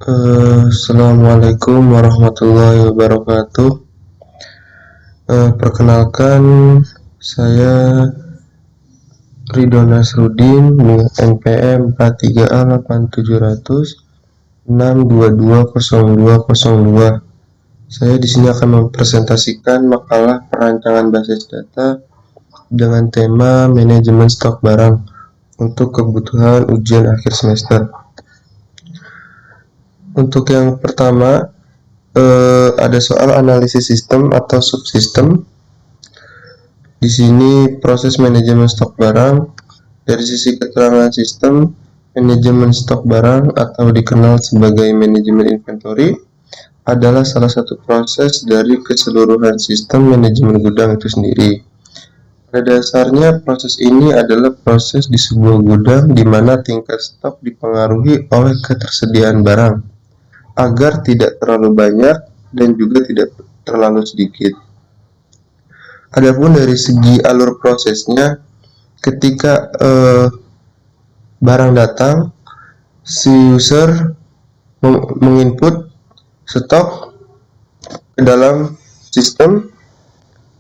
Assalamualaikum warahmatullahi wabarakatuh. Perkenalkan, saya Ridho Nasrudin dengan NPM 43A870062200202. Saya di sini akan mempresentasikan makalah perancangan basis data dengan tema manajemen stok barang untuk kebutuhan ujian akhir semester. Untuk yang pertama, ada soal analisis sistem atau subsistem. Di sini proses manajemen stok barang dari sisi keterangan sistem, manajemen stok barang atau dikenal sebagai manajemen inventory adalah salah satu proses dari keseluruhan sistem manajemen gudang itu sendiri. Pada dasarnya, proses ini adalah proses di sebuah gudang di mana tingkat stok dipengaruhi oleh ketersediaan barang agar tidak terlalu banyak dan juga tidak terlalu sedikit. Adapun dari segi alur prosesnya, ketika barang datang, si user menginput stok ke dalam sistem.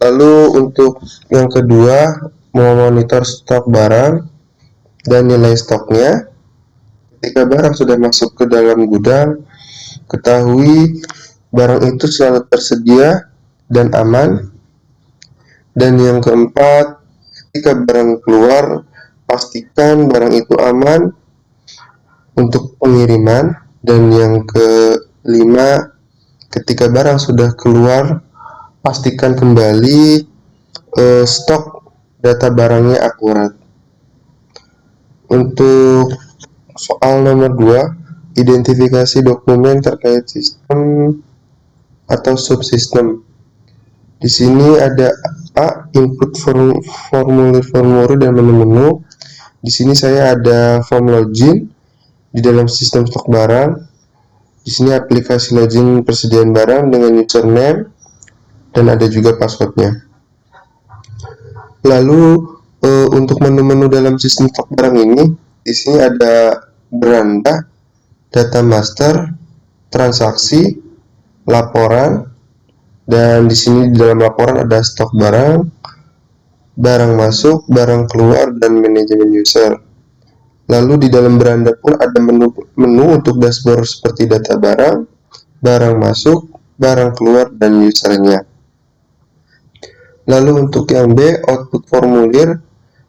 Lalu untuk yang kedua, memonitor stok barang dan nilai stoknya. Ketika barang sudah masuk ke dalam gudang, ketahui barang itu selalu tersedia dan aman. Dan yang keempat, ketika barang keluar, pastikan barang itu aman untuk pengiriman. Dan yang kelima, ketika barang sudah keluar, pastikan kembali stok data barangnya akurat. Untuk soal nomor 2, identifikasi dokumen terkait sistem atau subsistem. Di sini ada A, input formulir dan menu-menu. Di sini saya ada form login di dalam sistem stok barang. Di sini aplikasi login persediaan barang dengan username dan ada juga passwordnya. Lalu untuk menu-menu dalam sistem stok barang ini, di sini ada beranda, data master, transaksi, laporan, dan di sini di dalam laporan ada stok barang, barang masuk, barang keluar, dan manajemen user. Lalu di dalam beranda pun ada menu untuk dashboard seperti data barang, barang masuk, barang keluar, dan usernya. Lalu untuk yang B, output formulir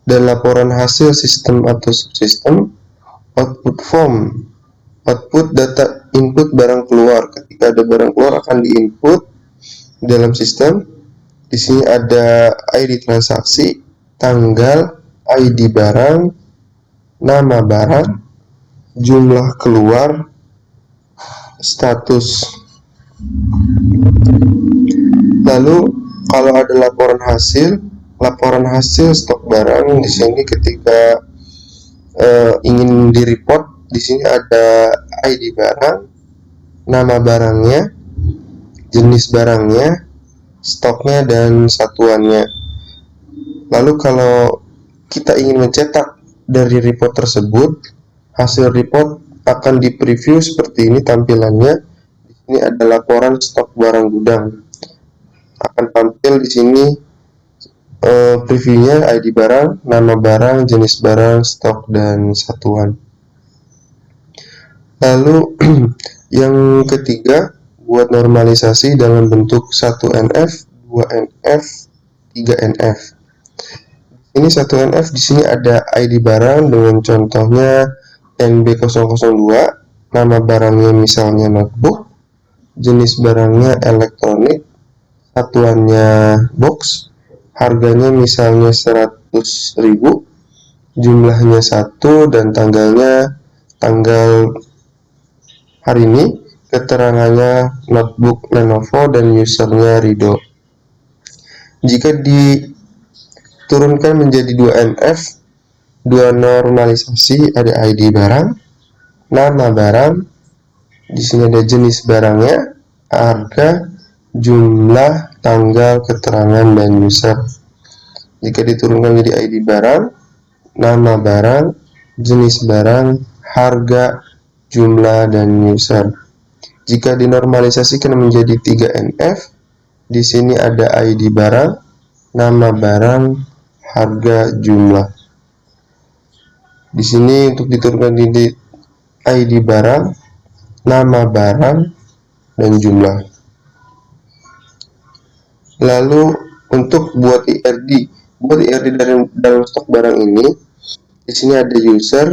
dan laporan hasil sistem atau subsistem. Output form, output data input barang keluar. Ketika ada barang keluar akan diinput dalam sistem. Di sini ada ID transaksi, tanggal, ID barang, nama barang, jumlah keluar, status. Lalu kalau ada laporan hasil stok barang, di sini ketika ingin di-report, di sini ada ID barang, nama barangnya, jenis barangnya, stoknya, dan satuannya. Lalu kalau kita ingin mencetak dari report tersebut, hasil report akan di-preview seperti ini tampilannya. Di sini ada laporan stok barang gudang. Akan tampil di sini previewnya ID barang, nama barang, jenis barang, stok, dan satuan. Lalu yang ketiga, buat normalisasi dalam bentuk 1NF, 2NF, 3NF. Ini 1NF, di sini ada ID barang dengan contohnya NB002, nama barangnya misalnya notebook, jenis barangnya elektronik, satuannya box, harganya misalnya 100.000, jumlahnya 1, dan tanggalnya tanggal hari ini, keterangannya notebook Lenovo, dan usernya Ridho. Jika diturunkan menjadi 2NF, 2 normalisasi, ada ID barang, nama barang, di sini ada jenis barangnya, harga, jumlah, tanggal, keterangan, dan user. Jika diturunkan menjadi ID barang, nama barang, jenis barang, harga, jumlah, dan user. Jika dinormalisasikan menjadi 3NF, di sini ada ID barang, nama barang, harga, jumlah. Di sini untuk diturunkan di ID barang, nama barang, dan jumlah. Lalu untuk buat IRD dalam stok barang ini, di sini ada user,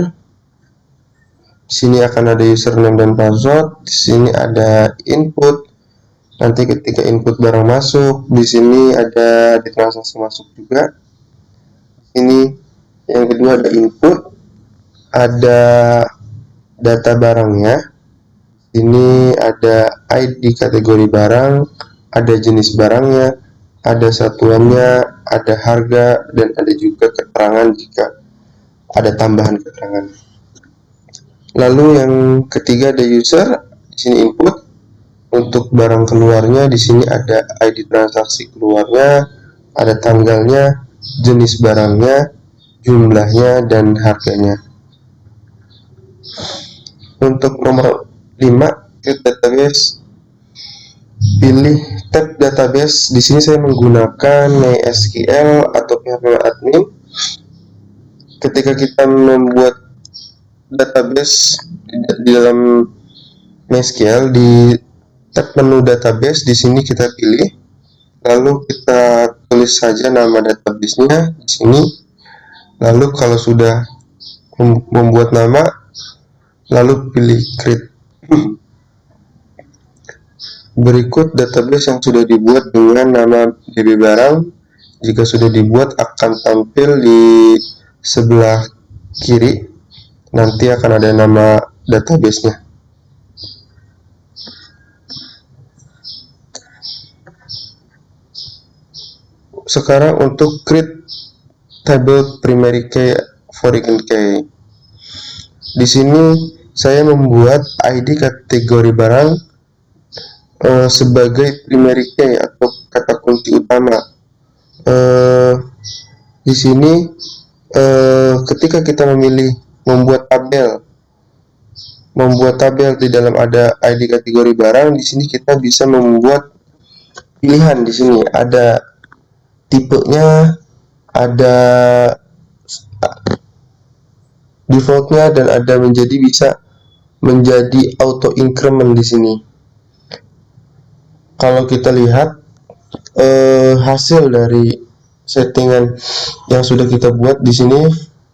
di sini akan ada username dan password, di sini ada input. Nanti ketika input barang masuk, di sini ada di transaksi masuk juga. Ini yang kedua ada input, ada data barangnya. Ini ada ID kategori barang, ada jenis barangnya, ada satuannya, ada harga, dan ada juga keterangan jika ada tambahan keterangan. Lalu yang ketiga ada user, di sini input. Untuk barang keluarnya, di sini ada ID transaksi keluarnya, ada tanggalnya, jenis barangnya, jumlahnya, dan harganya. Untuk nomor 5, create database. Pilih tab database. Di sini saya menggunakan MySQL atau PHP admin. Ketika kita membuat database di dalam MySQL, di tab menu database, di sini kita pilih, lalu kita tulis saja nama database-nya di sini. Lalu kalau sudah membuat nama, lalu pilih create. Berikut database yang sudah dibuat dengan nama DB barang. Jika sudah dibuat akan tampil di sebelah kiri. Nanti akan ada nama database-nya. Sekarang untuk create table primary key, foreign key. Di sini saya membuat ID kategori barang sebagai primary key atau kata kunci utama. Di sini ketika kita memilih membuat tabel di dalam ada ID kategori barang, di sini kita bisa membuat pilihan. Di sini ada tipenya, ada defaultnya, dan ada bisa menjadi auto increment di sini. Kalau kita lihat hasil dari settingan yang sudah kita buat, di sini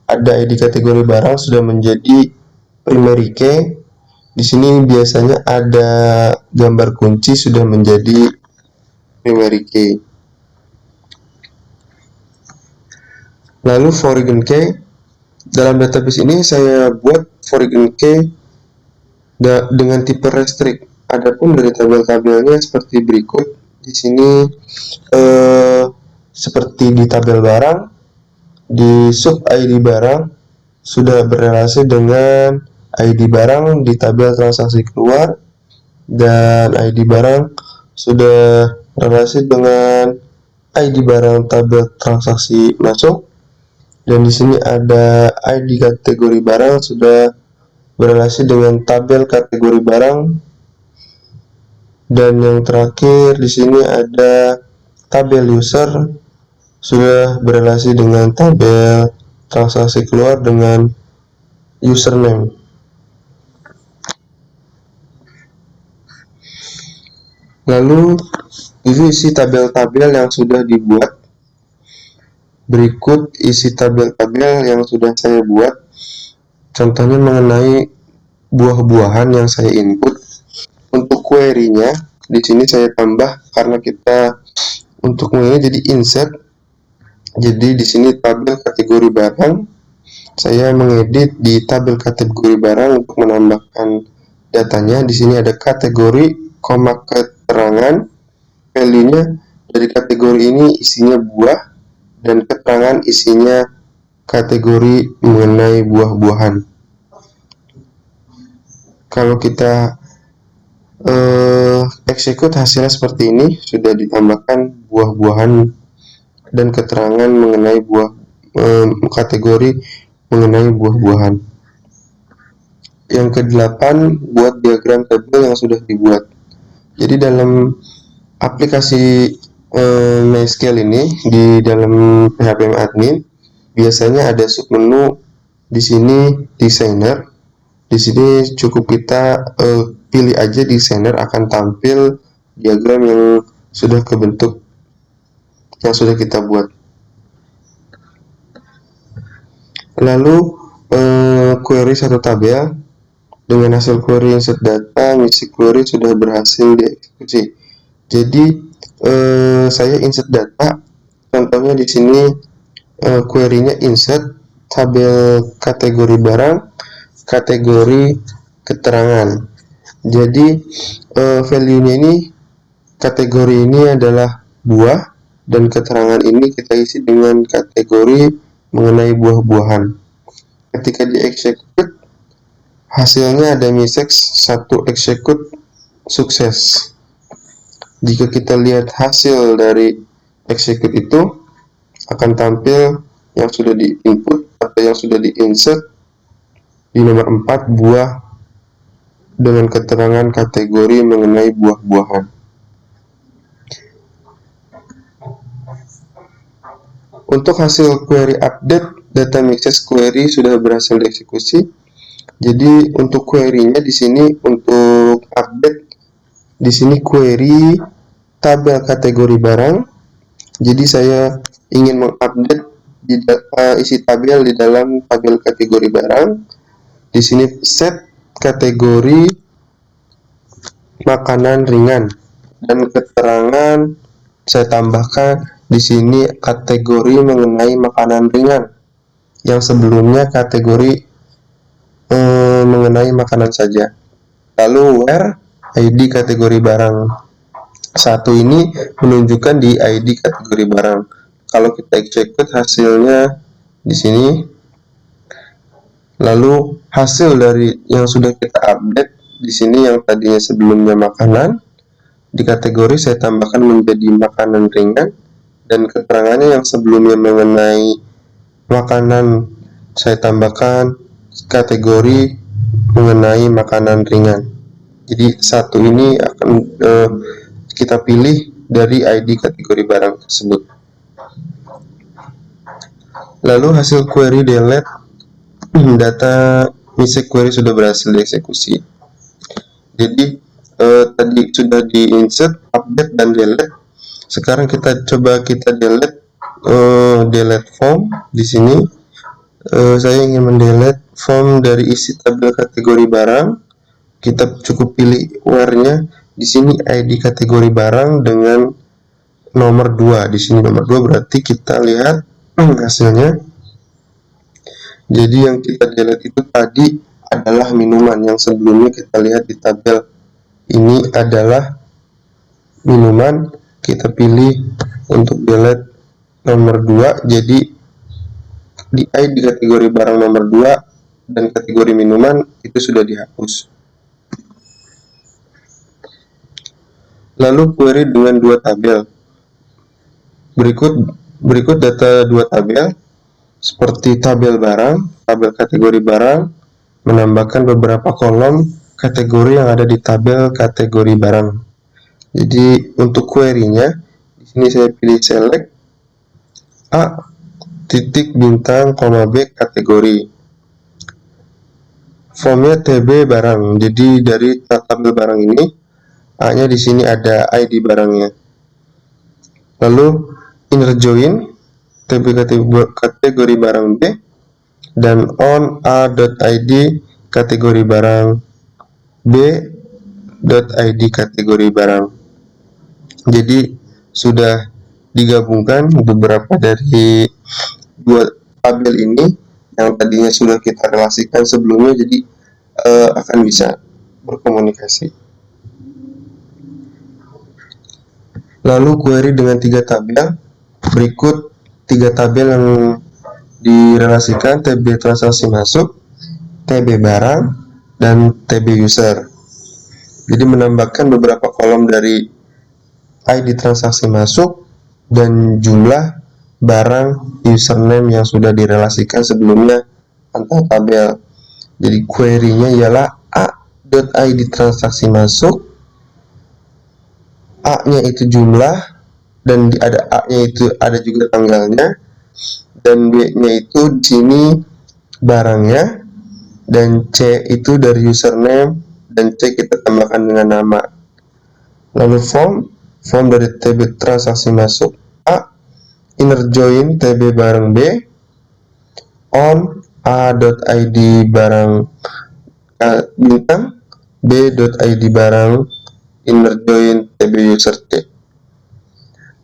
ada ID kategori barang sudah menjadi primary key. Di sini biasanya ada gambar kunci sudah menjadi primary key. Lalu foreign key, dalam database ini saya buat foreign key dengan tipe restrict. Adapun dari tabel-tabelnya seperti berikut. Di sini seperti di tabel barang, di sub ID barang sudah berrelasi dengan ID barang di tabel transaksi keluar, dan ID barang sudah relasi dengan ID barang tabel transaksi masuk. Dan di sini ada ID kategori barang sudah berrelasi dengan tabel kategori barang. Dan yang terakhir di sini ada tabel user sudah berrelasi dengan tabel transaksi keluar dengan username. Lalu ini isi tabel-tabel yang sudah dibuat. Berikut isi tabel-tabel yang sudah saya buat. Contohnya mengenai buah-buahan yang saya input. Untuk query-nya di sini saya tambah karena kita untuk ini jadi insert. Jadi di sini tabel kategori barang. Saya mengedit di tabel kategori barang untuk menambahkan datanya. Di sini ada kategori, keterangan. Value-nya dari kategori ini isinya buah, dan keterangan isinya kategori mengenai buah-buahan. Kalau kita execute, hasilnya seperti ini, sudah ditambahkan buah-buahan dan keterangan mengenai kategori mengenai buah-buahan. Yang ke-8, buat diagram tabel yang sudah dibuat. Jadi dalam aplikasi MySQL ini di dalam PHP admin biasanya ada submenu di sini designer. Di sini cukup kita pilih aja designer, akan tampil diagram yang sudah kebentuk, yang sudah kita buat. Lalu query satu tabel dengan hasil query insert data, misi query sudah berhasil dieksekusi. Jadi saya insert data, contohnya di sini query-nya insert tabel kategori barang, kategori keterangan. Jadi value-nya ini, kategori ini adalah buah dan keterangan ini kita isi dengan kategori mengenai buah-buahan. Ketika di execute, hasilnya ada misex 1 execute sukses. Jika kita lihat hasil dari execute itu, akan tampil yang sudah di input atau yang sudah di insert di nomor 4, buah dengan keterangan kategori mengenai buah-buahan. Untuk hasil query update, data mixes query sudah berhasil dieksekusi. Jadi untuk query-nya di sini, untuk update di sini query tabel kategori barang. Jadi saya ingin mengupdate isi tabel di dalam tabel kategori barang. Di sini set kategori makanan ringan dan keterangan saya tambahkan di sini kategori mengenai makanan ringan, yang sebelumnya kategori mengenai makanan saja. Lalu where ID kategori barang 1 ini menunjukkan di ID kategori barang. Kalau kita execute, hasilnya di sini. Lalu hasil dari yang sudah kita update di sini, yang tadinya sebelumnya makanan, di kategori saya tambahkan menjadi makanan ringan, dan keterangannya yang sebelumnya mengenai makanan saya tambahkan kategori mengenai makanan ringan. Jadi satu ini akan kita pilih dari ID kategori barang tersebut. Lalu hasil query delete, data misi query sudah berhasil dieksekusi. Jadi tadi sudah di insert, update, dan delete. Sekarang kita coba delete delete form. Di sini saya ingin mendelete form dari isi tabel kategori barang. Kita cukup pilih where-nya. Di sini ID kategori barang dengan nomor 2. Di sini nomor 2, berarti kita lihat hasilnya. Jadi yang kita delete itu tadi adalah minuman, yang sebelumnya kita lihat di tabel ini adalah minuman. Kita pilih untuk delete nomor 2, jadi di ID kategori barang nomor 2 dan kategori minuman itu sudah dihapus. Lalu query dengan 2 tabel. Berikut data 2 tabel seperti tabel barang, tabel kategori barang, menambahkan beberapa kolom kategori yang ada di tabel kategori barang. Jadi untuk query-nya di sini saya pilih select A titik bintang koma B kategori. Formnya TB barang. Jadi dari tabel barang ini A-nya di sini ada ID barangnya. Lalu inner join TB kategori barang B dan on A.id kategori barang B.id kategori barang. Jadi sudah digabungkan beberapa dari 2 tabel ini yang tadinya sudah kita relasikan sebelumnya, jadi akan bisa berkomunikasi. Lalu query dengan 3 tabel. Berikut 3 tabel yang direlasikan: TB transaksi masuk, TB barang, dan TB user. Jadi menambahkan beberapa kolom dari ID transaksi masuk dan jumlah barang username yang sudah direlasikan sebelumnya antar tabel. Jadi query-nya ialah a.id transaksi masuk, A-nya itu jumlah, dan ada A-nya itu ada juga tanggalnya, dan B-nya itu di sini barangnya, dan C itu dari username, dan C kita tambahkan dengan nama. Lalu form dari TB transaksi masuk A, inner join TB barang B, on a.id barang bintang, b.id barang inner join TB user C,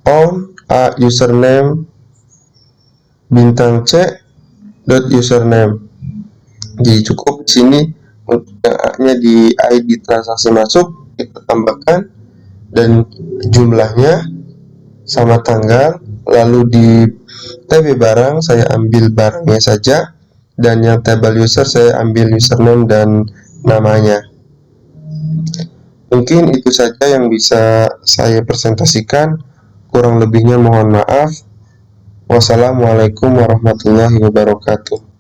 on a username bintang C dot username. Jadi cukup di sini untuk yang A-nya di ID transaksi masuk kita tambahkan, dan jumlahnya sama tanggal. Lalu di TB barang saya ambil barangnya saja, dan yang table user saya ambil username dan namanya. Mungkin itu saja yang bisa saya presentasikan, kurang lebihnya mohon maaf. Wassalamualaikum warahmatullahi wabarakatuh.